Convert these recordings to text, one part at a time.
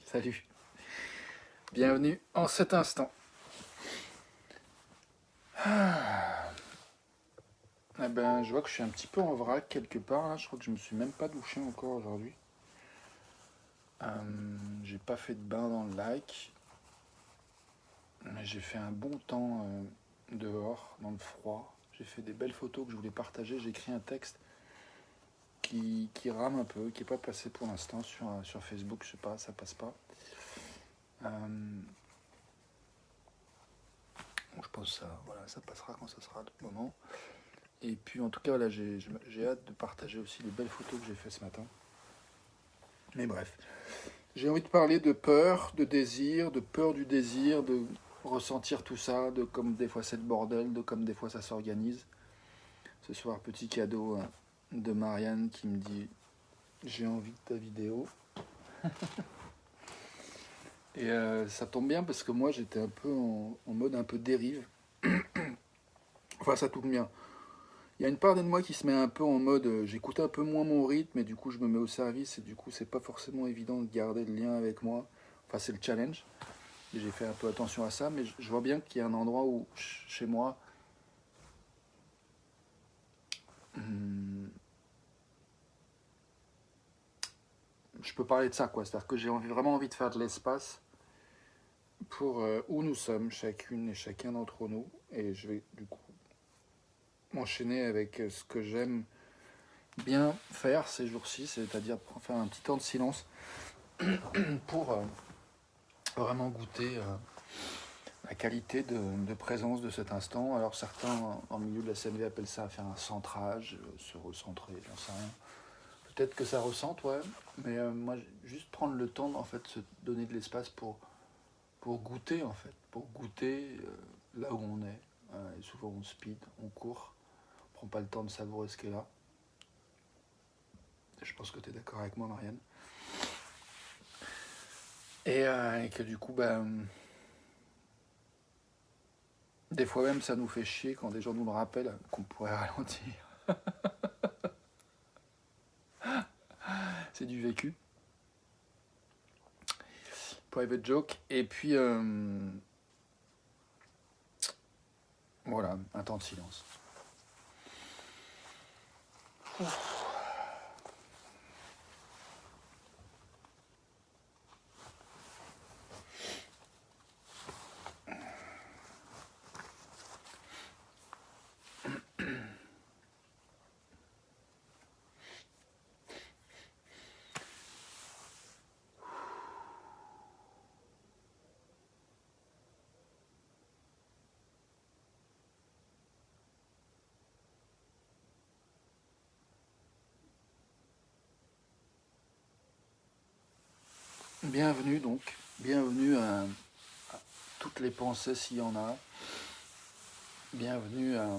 Salut, bienvenue en cet instant. Eh ben, je vois que je suis un petit peu en vrac quelque part là. Je crois que je me suis même pas douché encore aujourd'hui. J'ai pas fait de bain dans le lac, mais j'ai fait un bon temps dehors, dans le froid. J'ai fait des belles photos que je voulais partager. J'ai écrit un texte qui rame un peu, qui n'est pas passé pour l'instant sur Facebook. Je sais pas, ça passe pas. Euh, bon, je pense que ça passera quand ça sera le moment. Et puis en tout cas, voilà, j'ai hâte de partager aussi les belles photos que j'ai faites ce matin. Mais bref, j'ai envie de parler de peur, de désir, de peur du désir, de ressentir tout ça, de comme des fois c'est le bordel, de comme des fois ça s'organise. Ce soir, petit cadeau de Marianne qui me dit j'ai envie de ta vidéo. Et ça tombe bien parce que moi j'étais un peu en mode un peu dérive. Enfin ça tombe bien. Il y a une part de moi qui se met un peu en mode j'écoute un peu moins mon rythme et du coup je me mets au service et du coup c'est pas forcément évident de garder le lien avec moi. Enfin c'est le challenge. Et j'ai fait un peu attention à ça, mais je vois bien qu'il y a un endroit où chez moi hum, je peux parler de ça quoi. C'est-à-dire que j'ai vraiment envie de faire de l'espace pour où nous sommes, chacune et chacun d'entre nous. Et je vais du coup m'enchaîner avec ce que j'aime bien faire ces jours-ci, c'est-à-dire faire un petit temps de silence pour vraiment goûter la qualité de présence de cet instant. Alors certains en milieu de la CNV appellent ça faire un centrage, se recentrer, j'en sais rien. Peut-être que ça ressente, ouais, mais moi juste prendre le temps en fait se donner de l'espace pour goûter en fait, pour goûter là où on est. Et souvent on speed, on court, on prend pas le temps de savourer ce qui est là. Je pense que tu es d'accord avec moi, Marianne. Et que du coup, des fois même, ça nous fait chier quand des gens nous le rappellent qu'on pourrait ralentir. C'est du vécu. Private joke. Et puis, voilà, un temps de silence. Bienvenue donc, bienvenue à toutes les pensées s'il y en a. Bienvenue à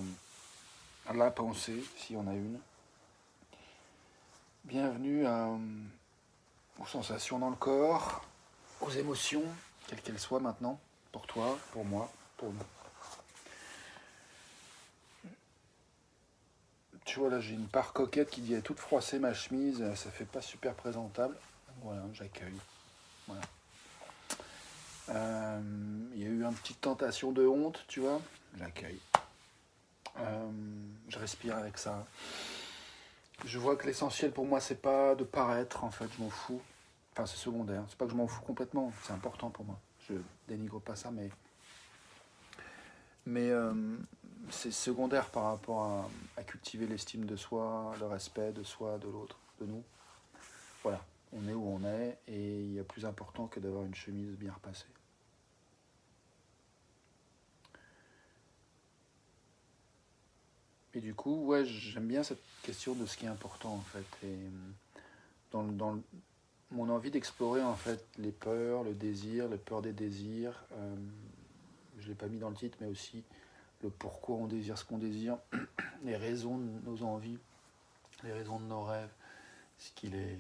la pensée s'il y en a une. Bienvenue aux sensations dans le corps, aux émotions, quelles qu'elles soient maintenant, pour toi, pour moi, pour nous. Tu vois là j'ai une part coquette qui dit elle toute froissée ma chemise, ça fait pas super présentable. Voilà, j'accueille. Voilà. Il y a eu une petite tentation de honte, tu vois, j'accueille. Je respire avec ça. Je vois que l'essentiel pour moi c'est pas de paraître en fait, je m'en fous. Enfin c'est secondaire, c'est pas que je m'en fous complètement, c'est important pour moi. Je dénigre pas ça, mais c'est secondaire par rapport à cultiver l'estime de soi, le respect de soi, de l'autre, de nous. Voilà, on est où on est et il y a plus important que d'avoir une chemise bien repassée. Et du coup, ouais, j'aime bien cette question de ce qui est important en fait. Et mon envie d'explorer en fait les peurs, le désir, les peurs des désirs, je ne l'ai pas mis dans le titre, mais aussi le pourquoi on désire ce qu'on désire, les raisons de nos envies, les raisons de nos rêves, ce qu'il est,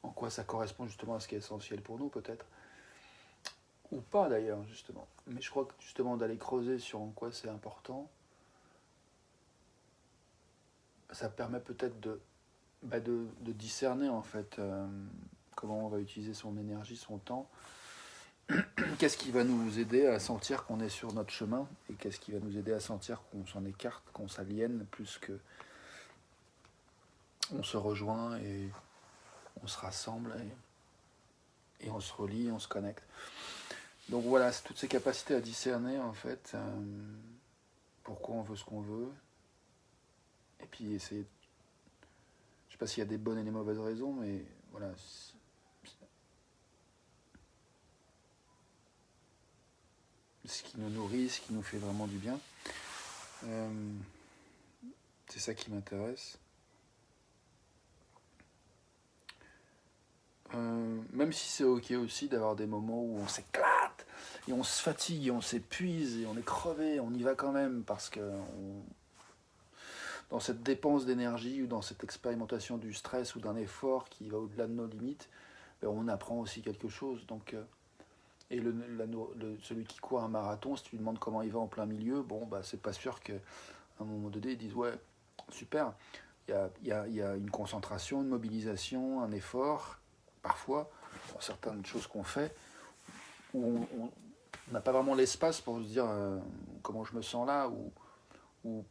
en quoi ça correspond justement à ce qui est essentiel pour nous peut-être, ou pas d'ailleurs justement. Mais je crois que justement d'aller creuser sur en quoi c'est important, ça permet peut-être de discerner en fait comment on va utiliser son énergie, son temps. Qu'est-ce qui va nous aider à sentir qu'on est sur notre chemin et qu'est-ce qui va nous aider à sentir qu'on s'en écarte, qu'on s'aliène plus que on se rejoint et on se rassemble et on se relie, on se connecte. Donc voilà, c'est toutes ces capacités à discerner en fait pourquoi on veut ce qu'on veut et puis essayer. Je sais pas s'il y a des bonnes et des mauvaises raisons, mais voilà. Ce qui nous nourrit, ce qui nous fait vraiment du bien. C'est ça qui m'intéresse. Même si c'est ok aussi d'avoir des moments où on s'éclate et on se fatigue et on s'épuise et on est crevé, on y va quand même parce que dans cette dépense d'énergie ou dans cette expérimentation du stress ou d'un effort qui va au-delà de nos limites, on apprend aussi quelque chose. Donc, et celui qui court un marathon, si tu lui demandes comment il va en plein milieu, bon, bah, c'est pas sûr qu'à un moment donné, ils disent ouais, super. Il y a une concentration, une mobilisation, un effort, parfois, dans certaines choses qu'on fait, où on n'a pas vraiment l'espace pour se dire comment je me sens là, ou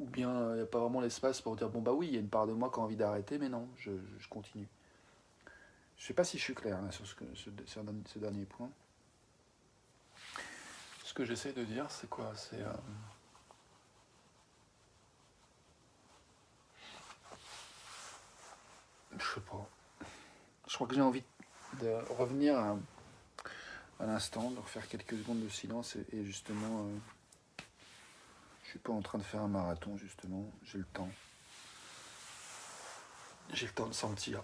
bien il n'y a pas vraiment l'espace pour dire bon bah oui, il y a une part de moi qui a envie d'arrêter, mais non, je continue. Je ne sais pas si je suis clair là, sur ce dernier point. Ce que j'essaie de dire, c'est quoi? C'est je sais pas. Je crois que j'ai envie de revenir à l'instant, de refaire quelques secondes de silence et justement, je suis pas en train de faire un marathon justement, j'ai le temps. J'ai le temps de sentir.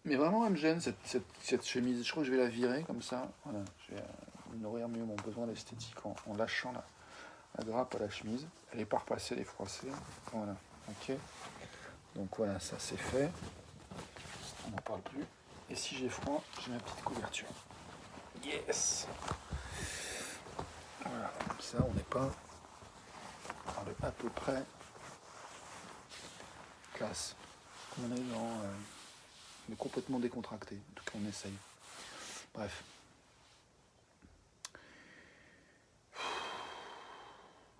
Mais vraiment, elle me gêne cette chemise. Je crois que je vais la virer comme ça. Voilà, je vais nourrir mieux mon besoin d'esthétique en lâchant la grappe à la chemise. Elle est pas repassée, elle est froissée. Voilà, ok. Donc voilà, ça c'est fait. On n'en parle plus. Et si j'ai froid, j'ai ma petite couverture. Yes. Voilà, comme ça on n'est pas à peu près classe. On est dans... on est complètement décontracté. En tout cas, on essaye. Bref.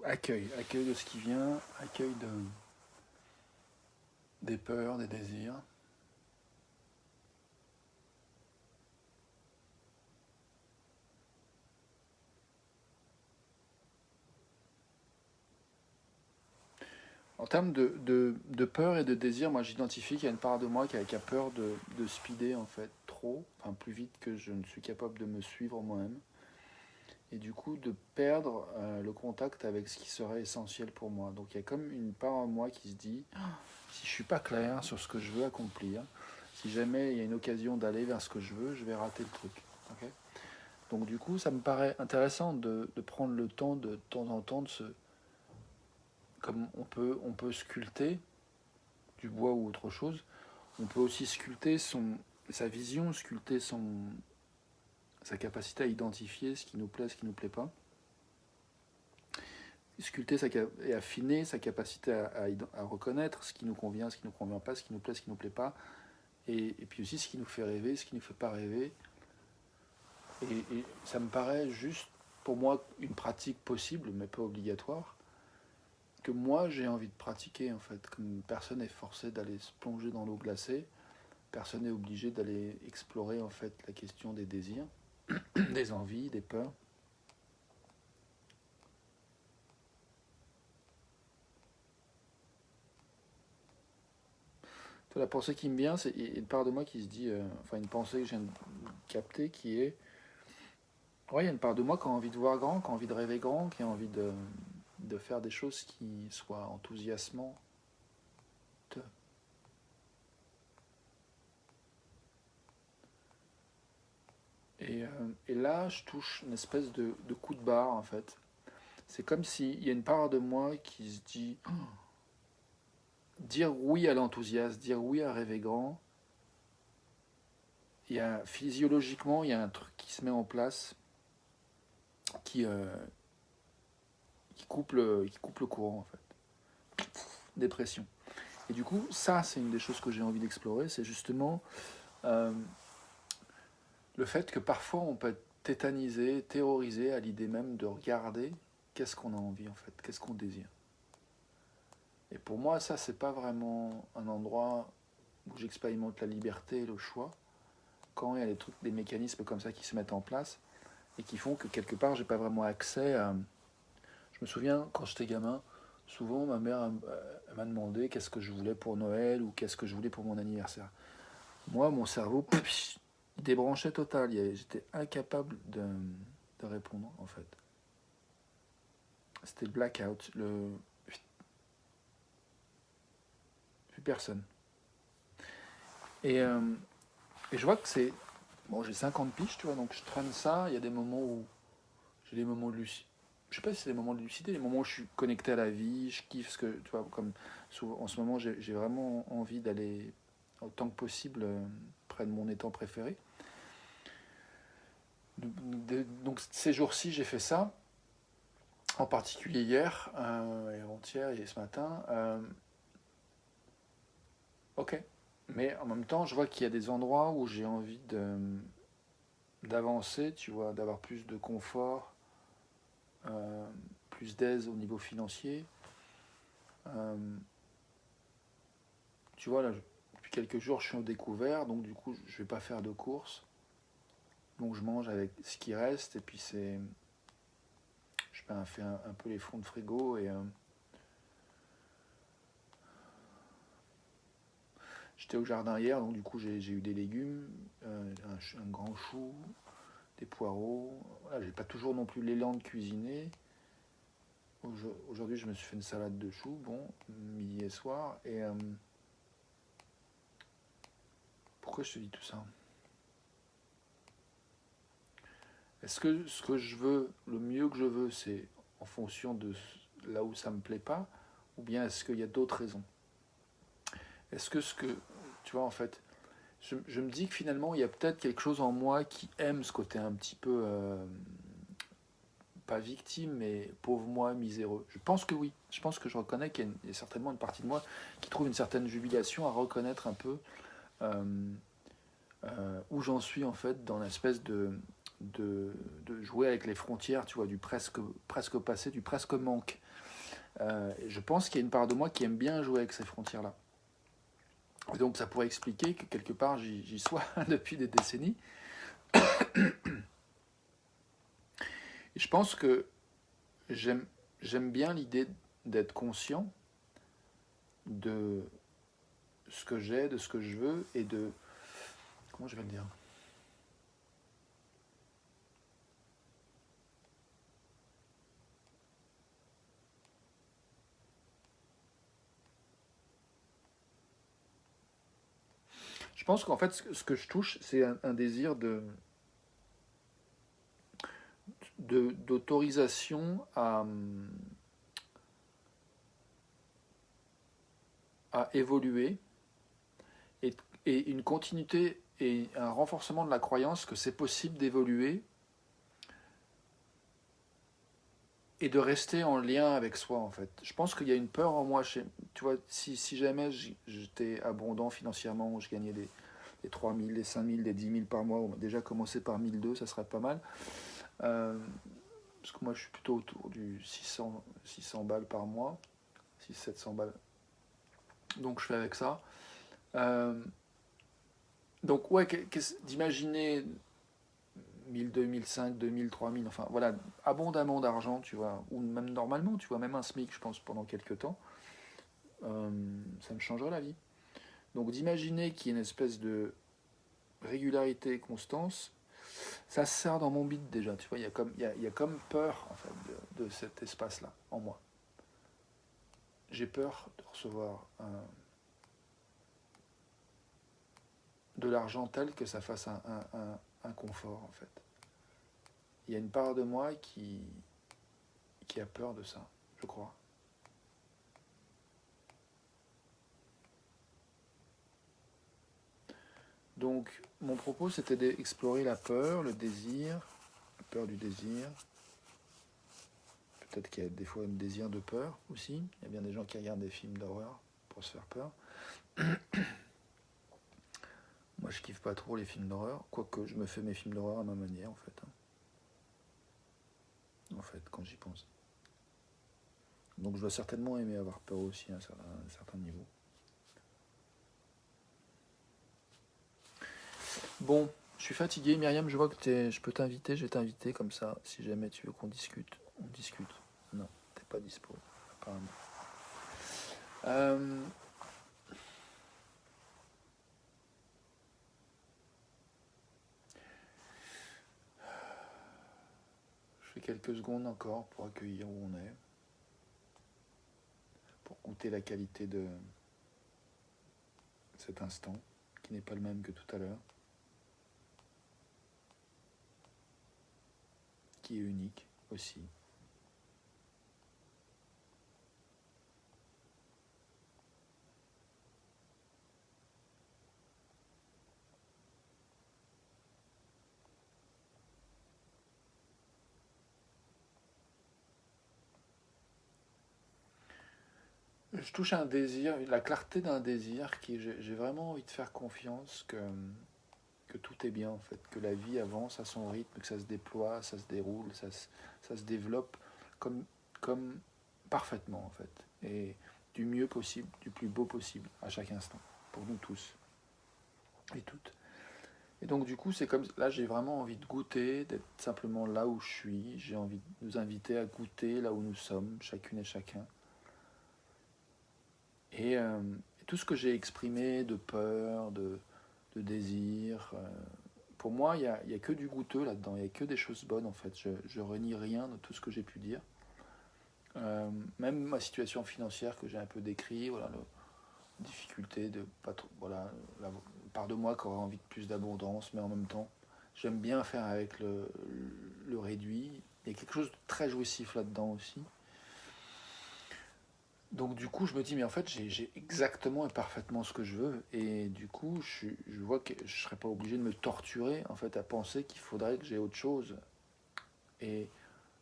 Accueil de ce qui vient, accueil des peurs, des désirs. En termes de peur et de désir, moi j'identifie qu'il y a une part de moi qui a peur de speeder en fait trop, enfin plus vite que je ne suis capable de me suivre moi-même. Et du coup de perdre le contact avec ce qui serait essentiel pour moi. Donc il y a comme une part en moi qui se dit, si je suis pas clair sur ce que je veux accomplir, si jamais il y a une occasion d'aller vers ce que je veux, je vais rater le truc. Okay. Donc du coup ça me paraît intéressant de prendre le temps de temps en temps de se... Comme on peut sculpter du bois ou autre chose, on peut aussi sculpter sa vision, sculpter sa capacité à identifier ce qui nous plaît, ce qui ne nous plaît pas. Sculpter et affiner sa capacité à reconnaître ce qui nous convient, ce qui ne nous convient pas, ce qui nous plaît, ce qui ne nous plaît pas. Et puis aussi ce qui nous fait rêver, ce qui ne nous fait pas rêver. Et ça me paraît juste, pour moi, une pratique possible, mais pas obligatoire, que moi j'ai envie de pratiquer en fait. Comme personne n'est forcé d'aller se plonger dans l'eau glacée, personne n'est obligé d'aller explorer en fait la question des désirs, des envies, des peurs. La pensée qui me vient, c'est une part de moi qui se dit, enfin une pensée que je viens de capter qui est, ouais, il y a une part de moi qui a envie de voir grand, qui a envie de rêver grand, qui a envie de faire des choses qui soient enthousiasmantes. Et là, je touche une espèce de coup de barre en fait. C'est comme s'il y a une part de moi qui se dit, oh, dire oui à l'enthousiasme, dire oui à rêver grand, physiologiquement, il y a un truc qui se met en place qui coupe le courant en fait. Dépression. Et du coup, ça, c'est une des choses que j'ai envie d'explorer, c'est justement euh, le fait que parfois on peut être tétanisé, terrorisé à l'idée même de regarder qu'est-ce qu'on a envie en fait, qu'est-ce qu'on désire. Et pour moi, ça, c'est pas vraiment un endroit où j'expérimente la liberté et le choix, quand il y a des trucs, des mécanismes comme ça qui se mettent en place et qui font que quelque part, j'ai pas vraiment accès à. Je me souviens, quand j'étais gamin, souvent ma mère elle m'a demandé qu'est-ce que je voulais pour Noël ou qu'est-ce que je voulais pour mon anniversaire. Moi, mon cerveau, il débranchait total. J'étais incapable de répondre, en fait. C'était le blackout, plus personne. Et, euh, et je vois que c'est. Bon, j'ai 50 piges, tu vois, donc je traîne ça. Il y a des moments où j'ai des moments de lucidité. Je sais pas si c'est des moments de lucidité, des moments où je suis connecté à la vie, je kiffe ce que. Tu vois, comme souvent, en ce moment, j'ai vraiment envie d'aller autant que possible près de mon étang préféré. Donc ces jours-ci, j'ai fait ça. En particulier hier, et avant-hier et ce matin. Ok. Mais en même temps, je vois qu'il y a des endroits où j'ai envie d'avancer, tu vois, d'avoir plus de confort, euh, plus d'aise au niveau financier. Euh, tu vois, là, depuis quelques jours, je suis au découvert, donc du coup, je vais pas faire de courses. Donc je mange avec ce qui reste, et puis je fais un peu les fonds de frigo, et j'étais au jardin hier, donc du coup, j'ai eu des légumes, un grand chou, des poireaux. Voilà, j'ai pas toujours non plus l'élan de cuisiner. Aujourd'hui, je me suis fait une salade de choux, bon, midi et soir. Et pourquoi je te dis tout ça? Est-ce que ce que je veux, le mieux que je veux, c'est en fonction de là où ça me plaît pas, ou bien est-ce qu'il y a d'autres raisons? Est-ce que tu vois, en fait, je me dis que finalement, il y a peut-être quelque chose en moi qui aime ce côté un petit peu pas victime, mais pauvre moi, miséreux. Je pense que oui. Je pense que je reconnais qu'il y a certainement une partie de moi qui trouve une certaine jubilation à reconnaître un peu euh, où j'en suis en fait dans l'espèce de, de jouer avec les frontières, tu vois, du presque passé, du presque manque. Je pense qu'il y a une part de moi qui aime bien jouer avec ces frontières-là. Et donc ça pourrait expliquer que quelque part j'y sois depuis des décennies. Et je pense que j'aime, j'aime bien l'idée d'être conscient de ce que j'ai, de ce que je veux et de... Comment je vais le dire? Je pense qu'en fait, ce que je touche, c'est un désir d'autorisation à évoluer et, et une continuité et un renforcement de la croyance que c'est possible d'évoluer et de rester en lien avec soi en fait. Je pense qu'il y a une peur en moi, tu vois, si jamais j'étais abondant financièrement, je gagnais des 3 000, des 5 000, des 10 000 par mois, déjà commencer par 1 200, ça serait pas mal. Euh, parce que moi je suis plutôt autour du 600 balles par mois, 600-700 balles. Donc je fais avec ça. Euh, donc ouais, d'imaginer 1 200, 1 500, 2 000, 3 000, enfin voilà, abondamment d'argent, tu vois, ou même normalement, tu vois, même un SMIC, je pense, pendant quelques temps, ça me changerait la vie. Donc d'imaginer qu'il y ait une espèce de régularité et constance, ça se sert dans mon bide déjà, tu vois, il y a comme peur, en fait, de cet espace-là, en moi. J'ai peur de recevoir de l'argent tel que ça fasse un confort, en fait. Il y a une part de moi qui a peur de ça, je crois. Donc, mon propos, c'était d'explorer la peur, le désir, la peur du désir. Peut-être qu'il y a des fois un désir de peur aussi. Il y a bien des gens qui regardent des films d'horreur pour se faire peur. Moi, je kiffe pas trop les films d'horreur, quoique je me fais mes films d'horreur à ma manière, en fait. En fait, quand j'y pense. Donc, je dois certainement aimer avoir peur aussi à un certain niveau. Bon, je suis fatigué, Myriam, je vois que je peux t'inviter, je vais t'inviter comme ça, si jamais tu veux qu'on discute, on discute. Non, t'es pas dispo, apparemment. Euh, je fais quelques secondes encore pour accueillir où on est, pour goûter la qualité de cet instant, qui n'est pas le même que tout à l'heure, qui est unique aussi. Je touche à un désir, la clarté d'un désir qui j'ai vraiment envie de faire confiance que tout est bien en fait, que la vie avance à son rythme, que ça se déploie, ça se déroule, ça se développe comme, comme parfaitement en fait, et du mieux possible, du plus beau possible à chaque instant, pour nous tous et toutes. Et donc du coup c'est comme là j'ai vraiment envie de goûter, d'être simplement là où je suis, j'ai envie de nous inviter à goûter là où nous sommes, chacune et chacun. Et tout ce que j'ai exprimé de peur, de désir, pour moi, il y a que du goûteux là-dedans, il n'y a que des choses bonnes en fait. Je renie rien de tout ce que j'ai pu dire. Même ma situation financière que j'ai un peu décrit, voilà, la difficulté de pas trop, voilà, la part de moi qui aurait envie de plus d'abondance, mais en même temps, j'aime bien faire avec le réduit. Il y a quelque chose de très jouissif là-dedans aussi. Donc du coup, je me dis, mais en fait, j'ai exactement et parfaitement ce que je veux. Et du coup, je vois que je ne serais pas obligé de me torturer en fait, à penser qu'il faudrait que j'ai autre chose. Et,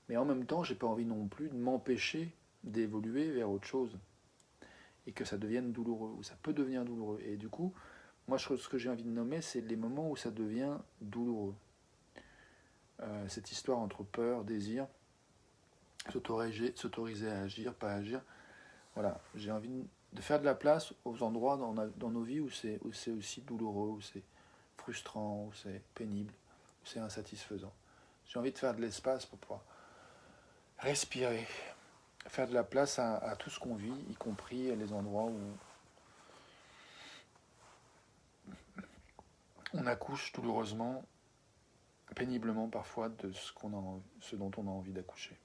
mais en même temps, j'ai pas envie non plus de m'empêcher d'évoluer vers autre chose. Et que ça devienne douloureux, ou ça peut devenir douloureux. Et du coup, moi, ce que j'ai envie de nommer, c'est les moments où ça devient douloureux. Cette histoire entre peur, désir, s'autoriser à agir, pas agir. Voilà, j'ai envie de faire de la place aux endroits dans nos vies où c'est aussi douloureux, où c'est frustrant, où c'est pénible, où c'est insatisfaisant. J'ai envie de faire de l'espace pour pouvoir respirer, faire de la place à tout ce qu'on vit, y compris les endroits où on accouche douloureusement, péniblement parfois, de ce dont on a envie d'accoucher.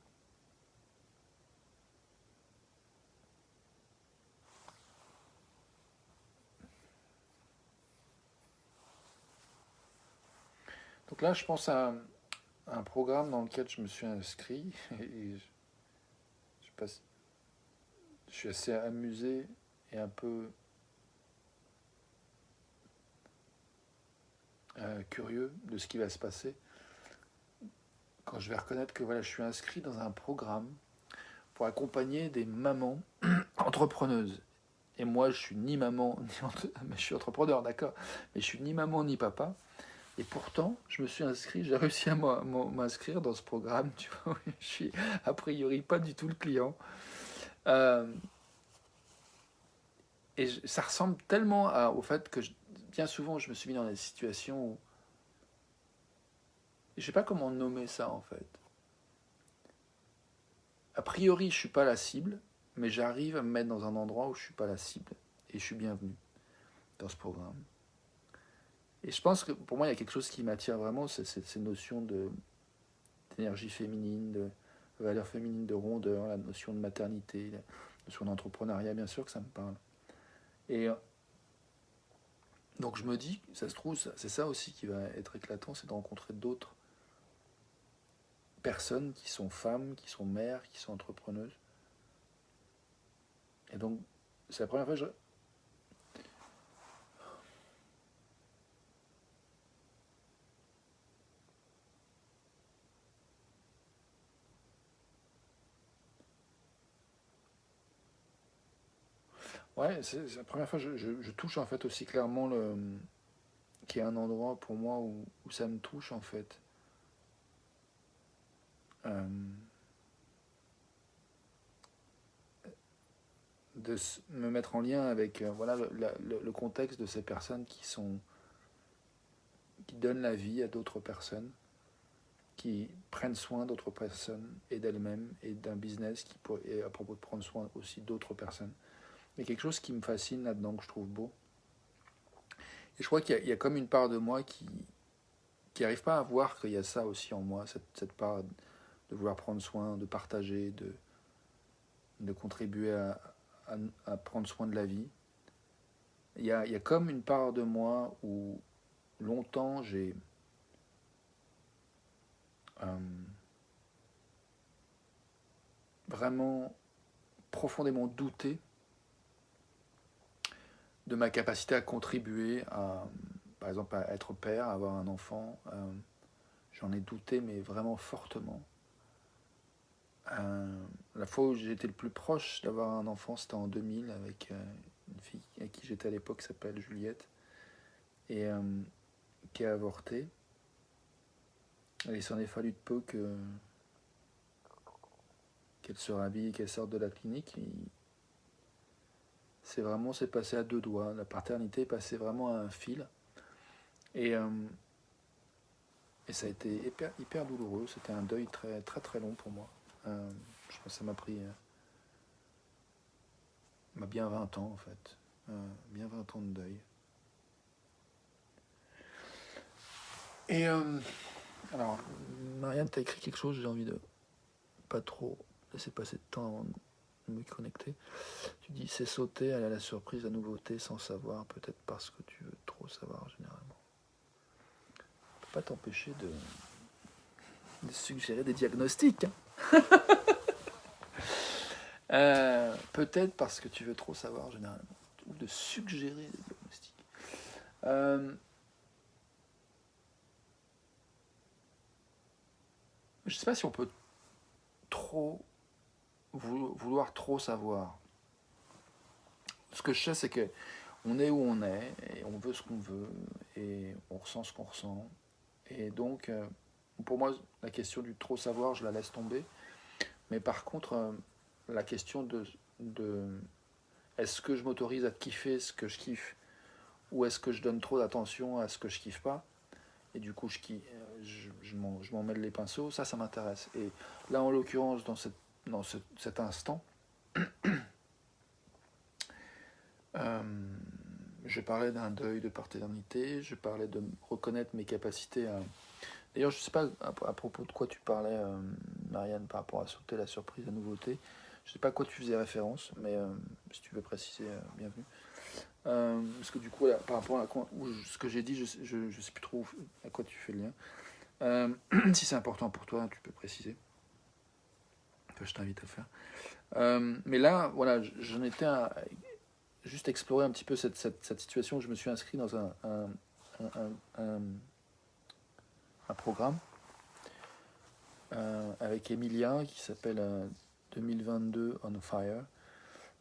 Donc là, je pense à un programme dans lequel je me suis inscrit et je suis assez amusé et un peu curieux de ce qui va se passer quand je vais reconnaître que voilà, je suis inscrit dans un programme pour accompagner des mamans entrepreneuses. Et moi, je suis ni maman, mais je suis entrepreneur, d'accord, mais je suis ni maman ni papa. Et pourtant, je me suis inscrit, j'ai réussi à m'inscrire dans ce programme, tu vois, je suis a priori pas du tout le client. Euh, et ça ressemble tellement au fait que bien souvent, je me suis mis dans des situations où je sais pas comment nommer ça en fait. A priori, je suis pas la cible, mais j'arrive à me mettre dans un endroit où je suis pas la cible et je suis bienvenu dans ce programme. Et je pense que pour moi, il y a quelque chose qui m'attire vraiment, c'est ces notions d'énergie féminine, de valeur féminine, de rondeur, la notion de maternité, la notion d'entrepreneuriat, bien sûr que ça me parle. Et donc je me dis, ça se trouve, c'est ça aussi qui va être éclatant, c'est de rencontrer d'autres personnes qui sont femmes, qui sont mères, qui sont entrepreneuses. Et donc, c'est la première fois que je... Ouais, c'est la première fois que je touche en fait aussi clairement qui est un endroit pour moi où ça me touche en fait. Euh, Me mettre en lien avec voilà, le contexte de ces personnes qui donnent la vie à d'autres personnes, qui prennent soin d'autres personnes et d'elles-mêmes et d'un business est à propos de prendre soin aussi d'autres personnes. Il y a quelque chose qui me fascine là-dedans, que je trouve beau. Et je crois qu'il y a comme une part de moi qui n'arrive pas à voir qu'il y a ça aussi en moi, cette part de vouloir prendre soin, de partager, de contribuer à prendre soin de la vie. Il y a comme une part de moi où longtemps j'ai euh, vraiment profondément douté de ma capacité à contribuer par exemple, à être père, à avoir un enfant. J'en ai douté, mais vraiment fortement. La fois où j'ai été le plus proche d'avoir un enfant, c'était en 2000 avec une fille avec qui j'étais à l'époque, qui s'appelle Juliette, et qui a avorté. Et il s'en est fallu de peu qu'elle se rhabille, qu'elle sorte de la clinique. C'est passé à deux doigts. La paternité est passée vraiment à un fil. Et, euh, et ça a été hyper douloureux. C'était un deuil très très très long pour moi. Je pense que ça m'a bien 20 ans en fait. Bien 20 ans de deuil. Et alors, Marianne, t'as écrit quelque chose, j'ai envie de pas trop laisser passer de temps avant de me connecter. Tu dis c'est sauter, aller à la surprise, la nouveauté sans savoir, peut-être parce que tu veux trop savoir généralement. On peut pas t'empêcher de suggérer des diagnostics. Hein. Peut-être parce que tu veux trop savoir généralement, ou de suggérer des diagnostics. Je sais pas si on peut trop vouloir trop savoir. Ce que je sais, c'est que on est où on est, et on veut ce qu'on veut, et on ressent ce qu'on ressent. Et donc, pour moi, la question du trop savoir, je la laisse tomber. Mais par contre, la question de est-ce que je m'autorise à kiffer ce que je kiffe, ou est-ce que je donne trop d'attention à ce que je kiffe pas, et du coup je m'en mêle les pinceaux, ça m'intéresse. Et là, en l'occurrence, dans cet instant, euh, je parlais d'un deuil de paternité, je parlais de reconnaître mes capacités à... D'ailleurs, je ne sais pas à propos de quoi tu parlais, Marianne, par rapport à sauter la surprise, la nouveauté. Je ne sais pas à quoi tu faisais référence, mais si tu veux préciser, bienvenue. Parce que du coup, là, par rapport à ce que j'ai dit, je ne sais plus trop à quoi tu fais le lien. Si c'est important pour toi, tu peux préciser. Enfin, je t'invite à faire. Mais là, voilà, j'en étais à juste explorer un petit peu cette situation où je me suis inscrit dans un, un programme avec Emilia qui s'appelle 2022 on Fire.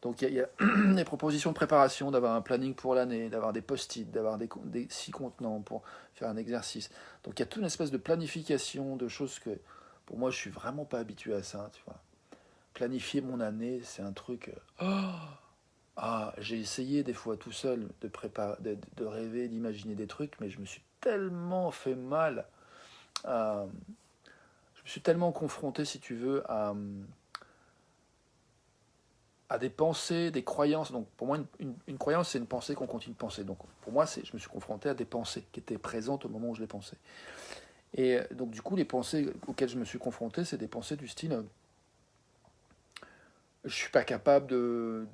Donc il y a des propositions de préparation, d'avoir un planning pour l'année, d'avoir des post-it, d'avoir des 6 contenants pour faire un exercice. Donc il y a toute une espèce de planification, de choses que pour moi je suis vraiment pas habitué à ça, tu vois. Planifier mon année, c'est un truc... j'ai essayé des fois tout seul de rêver, d'imaginer des trucs, mais je me suis tellement fait mal. Je me suis tellement confronté, si tu veux, à des pensées, des croyances. Donc pour moi, une croyance, c'est une pensée qu'on continue de penser. Donc pour moi, je me suis confronté à des pensées qui étaient présentes au moment où je les pensais. Et donc du coup, les pensées auxquelles je me suis confronté, c'est des pensées du style je suis pas capable de...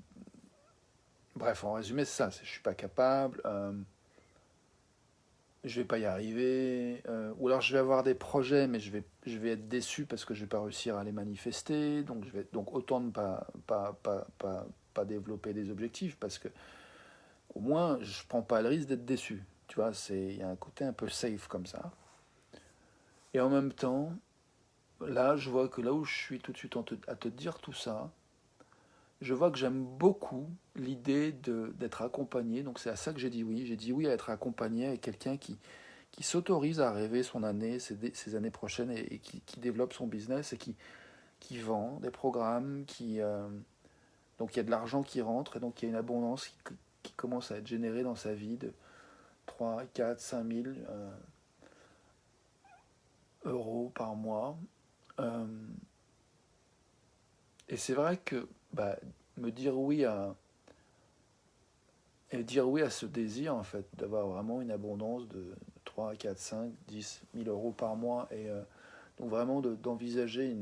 Bref, en résumé, c'est ça. Je suis pas capable, je vais pas y arriver, ou alors je vais avoir des projets, mais je vais être déçu parce que je vais pas réussir à les manifester, donc autant ne pas développer des objectifs, parce que au moins je prends pas le risque d'être déçu, tu vois, il y a un côté un peu safe comme ça. Et en même temps, là je vois que là où je suis tout de suite à te dire tout ça, je vois que j'aime beaucoup l'idée d'être accompagné. Donc c'est à ça que j'ai dit oui. J'ai dit oui à être accompagné avec quelqu'un qui s'autorise à rêver son année, ses années prochaines et qui développe son business et qui vend des programmes, donc il y a de l'argent qui rentre et donc il y a une abondance qui commence à être générée dans sa vie de 3 4 5 000 euros par mois. Euh, et c'est vrai que bah, me dire oui dire oui à ce désir en fait, d'avoir vraiment une abondance de 3 4 5 10 000 euros par mois et donc vraiment d'envisager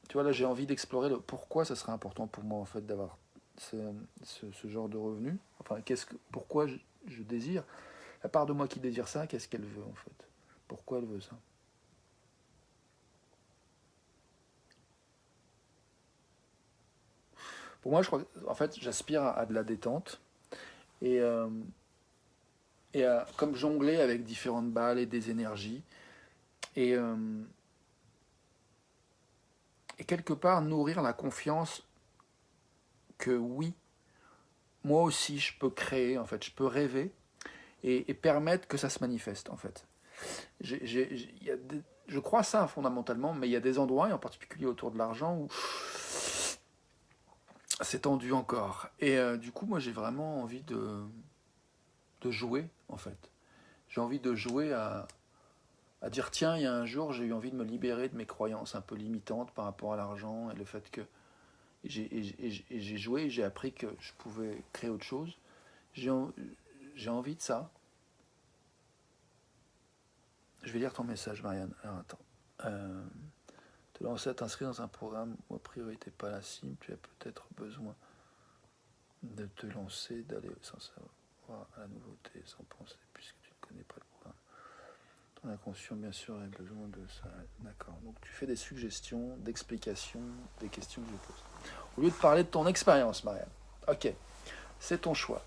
tu vois, là, j'ai envie d'explorer le pourquoi ça serait important pour moi, en fait, d'avoir ce, ce genre de revenu. Enfin, pourquoi je désire. La part de moi qui désire ça, qu'est-ce qu'elle veut, en fait? Pourquoi elle veut ça? Pour moi, je crois en fait, j'aspire à de la détente et, à, comme jongler avec différentes balles et des énergies et, euh, et quelque part nourrir la confiance que oui, moi aussi, je peux créer, en fait, je peux rêver et permettre que ça se manifeste, en fait. Je crois ça fondamentalement, mais il y a des endroits, et en particulier autour de l'argent, où c'est tendu encore. Et du coup, moi, j'ai vraiment envie de jouer, en fait. J'ai envie de jouer à dire, tiens, il y a un jour, j'ai eu envie de me libérer de mes croyances un peu limitantes par rapport à l'argent et le fait que j'ai joué, j'ai appris que je pouvais créer autre chose. J'ai j'ai envie de ça. Je vais lire ton message, Marianne. Alors, attends. Euh, Te lancer à t'inscrire dans un programme où a priori t'es pas la cible, tu as peut-être besoin de te lancer, d'aller sans savoir à la nouveauté, sans penser, puisque tu ne connais pas le programme. Ton inconscient, bien sûr, a besoin de ça. D'accord. Donc tu fais des suggestions, d'explications, des questions que je pose. Au lieu de parler de ton expérience, Marianne. Ok, c'est ton choix.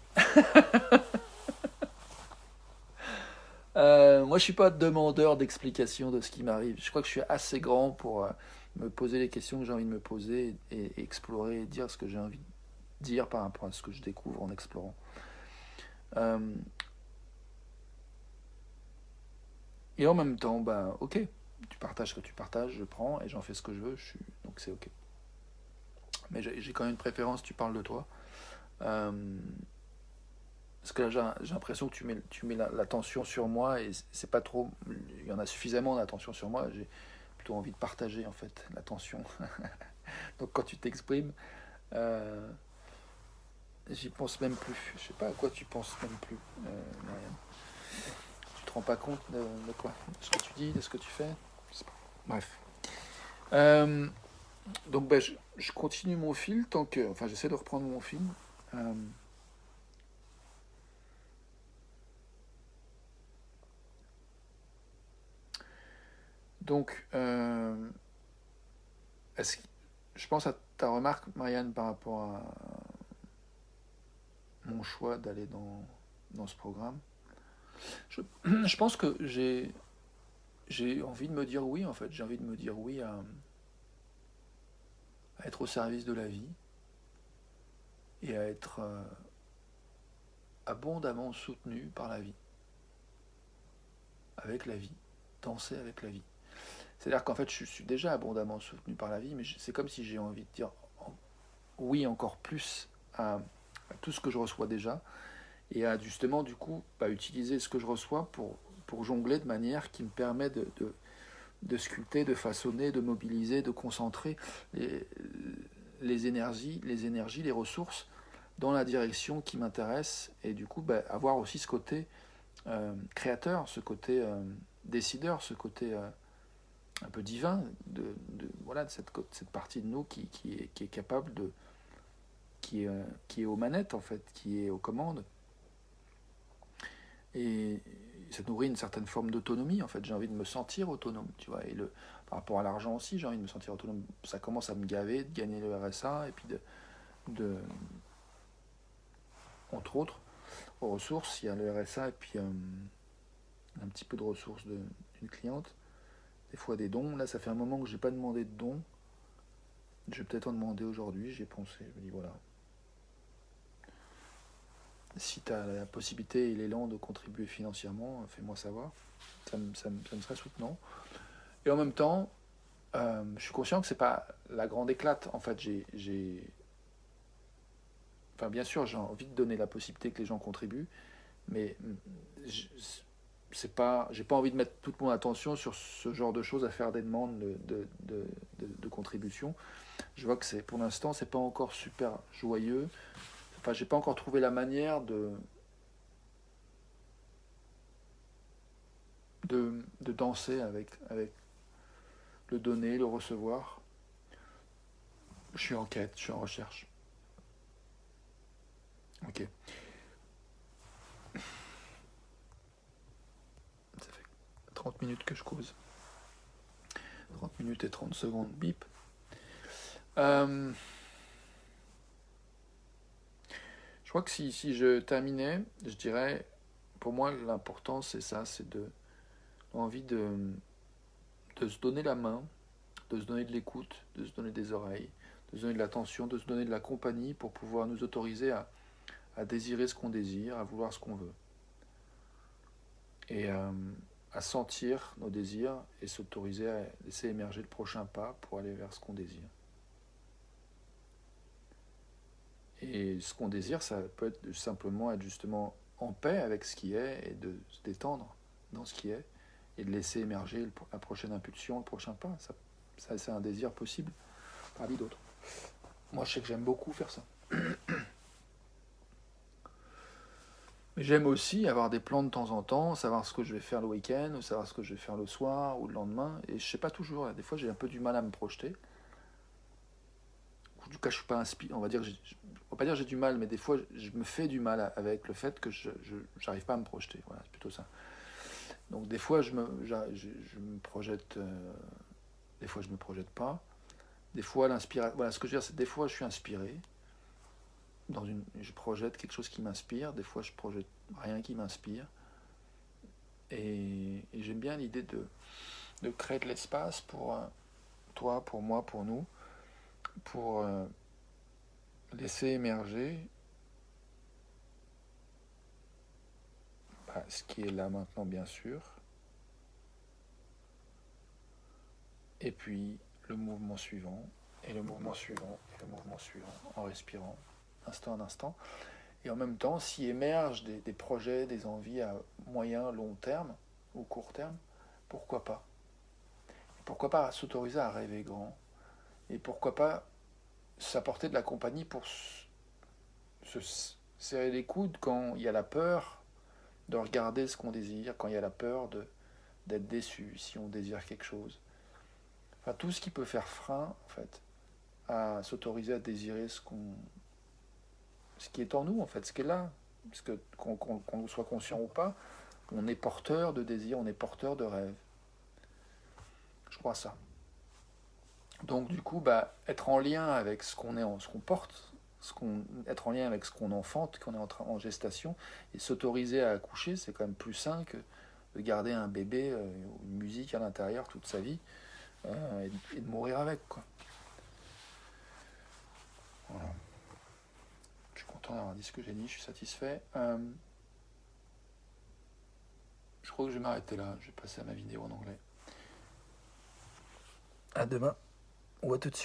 Moi, je suis pas demandeur d'explications de ce qui m'arrive. Je crois que je suis assez grand pour me poser les questions que j'ai envie de me poser et explorer et dire ce que j'ai envie de dire par rapport à ce que je découvre en explorant. Euh, et en même temps, bah, ok, tu partages ce que tu partages, je prends et j'en fais ce que je veux, donc c'est ok. Mais j'ai quand même une préférence, tu parles de toi. Euh, Parce que là, j'ai l'impression que tu mets l'attention sur moi et c'est pas trop. Il y en a suffisamment d'attention sur moi. J'ai plutôt envie de partager en fait l'attention. Donc quand tu t'exprimes, euh, j'y pense même plus. Je sais pas à quoi tu penses même plus, Marianne. Tu te rends pas compte de quoi? De ce que tu dis, de ce que tu fais? Je sais pas. Bref. Euh, donc bah, je continue mon fil tant que. Enfin, j'essaie de reprendre mon fil. Euh, donc, est-ce que- je pense à ta remarque, Marianne, par rapport à mon choix d'aller dans ce programme. Je, je pense que j'ai envie de me dire oui, en fait. J'ai envie de me dire oui à être au service de la vie et à être abondamment soutenu par la vie, avec la vie, danser avec la vie. C'est-à-dire qu'en fait, je suis déjà abondamment soutenu par la vie, mais c'est comme si j'ai envie de dire oui encore plus à tout ce que je reçois déjà et à justement, du coup, utiliser ce que je reçois pour jongler de manière qui me permet de sculpter, de façonner, de mobiliser, de concentrer les, les énergies, les ressources dans la direction qui m'intéresse et du coup avoir aussi ce côté créateur, ce côté décideur, ce côté un peu divin voilà, de cette partie de nous qui est capable de qui est aux manettes en fait, qui est aux commandes et ça nourrit une certaine forme d'autonomie en fait. J'ai envie de me sentir autonome, tu vois. Et par rapport à l'argent aussi, j'ai envie de me sentir autonome. Ça commence à me gaver de gagner le RSA et puis de entre autres, aux ressources. Il y a le RSA et puis un petit peu de ressources d'une cliente, des fois des dons. Là, ça fait un moment que je n'ai pas demandé de dons. Je vais peut-être en demander aujourd'hui, j'y ai pensé. Je me dis voilà. Si tu as la possibilité et l'élan de contribuer financièrement, fais-moi savoir. Ça me serait soutenant. Et en même temps, je suis conscient que c'est pas la grande éclate. En fait, enfin, bien sûr, j'ai envie de donner la possibilité que les gens contribuent, mais j'ai pas envie de mettre toute mon attention sur ce genre de choses, à faire des demandes de contribution. Je vois que pour l'instant, c'est pas encore super joyeux. Enfin, j'ai pas encore trouvé la manière de danser avec le donner, le recevoir. Je suis en quête, je suis en recherche. Ok. Ça fait 30 minutes que je cause. 30 minutes et 30 secondes, bip. Je crois que si je terminais, je dirais, pour moi, l'important, c'est ça, c'est l'envie de se donner la main, de se donner de l'écoute, de se donner des oreilles, de se donner de l'attention, de se donner de la compagnie pour pouvoir nous autoriser à désirer ce qu'on désire, à vouloir ce qu'on veut. Et à sentir nos désirs et s'autoriser à laisser émerger le prochain pas pour aller vers ce qu'on désire. Et ce qu'on désire, ça peut être simplement être justement en paix avec ce qui est et de se détendre dans ce qui est et de laisser émerger la prochaine impulsion, le prochain pas. Ça c'est un désir possible parmi d'autres. Moi, je sais que j'aime beaucoup faire ça. Mais j'aime aussi avoir des plans de temps en temps, savoir ce que je vais faire le week-end, ou savoir ce que je vais faire le soir ou le lendemain. Et je sais pas toujours. Des fois, j'ai un peu du mal à me projeter. En tout cas, je suis pas inspiré. On va dire, on va pas dire que j'ai du mal, mais des fois, je me fais du mal avec le fait que je n'arrive pas à me projeter. Voilà, c'est plutôt ça. Donc des fois, je me projette. Des fois, je me projette pas. Des fois, l'inspiration. Voilà, ce que je veux dire, c'est des fois, je suis inspiré. Je projette quelque chose qui m'inspire. Des fois, je projette rien qui m'inspire. Et j'aime bien l'idée de créer de l'espace pour toi, pour moi, pour nous, pour laisser émerger ce qui est là maintenant, bien sûr, et puis le mouvement suivant, et le mouvement suivant, et le mouvement suivant, en respirant, instant en instant. Et en même temps, s'y émergent des projets, des envies à moyen, long terme, ou court terme, pourquoi pas? Pourquoi pas s'autoriser à rêver grand? Et pourquoi pas s'apporter de la compagnie pour se serrer les coudes quand il y a la peur de regarder ce qu'on désire, quand il y a la peur d'être déçu si on désire quelque chose. Enfin, tout ce qui peut faire frein, en fait, à s'autoriser à désirer ce qui est en nous, en fait, ce qui est là. Parce que qu'on soit conscient ou pas, on est porteur de désirs, on est porteur de rêves. Je crois ça. Donc du coup, être en lien avec ce qu'on est, ce qu'on porte, être en lien avec ce qu'on enfante, qu'on est en gestation, et s'autoriser à accoucher, c'est quand même plus sain que de garder un bébé, une musique à l'intérieur toute sa vie, et de mourir avec, quoi. Voilà. Je suis content d'avoir dit ce que j'ai dit, je suis satisfait. Je crois que je vais m'arrêter là, je vais passer à ma vidéo en anglais. À demain, ou à tout de suite.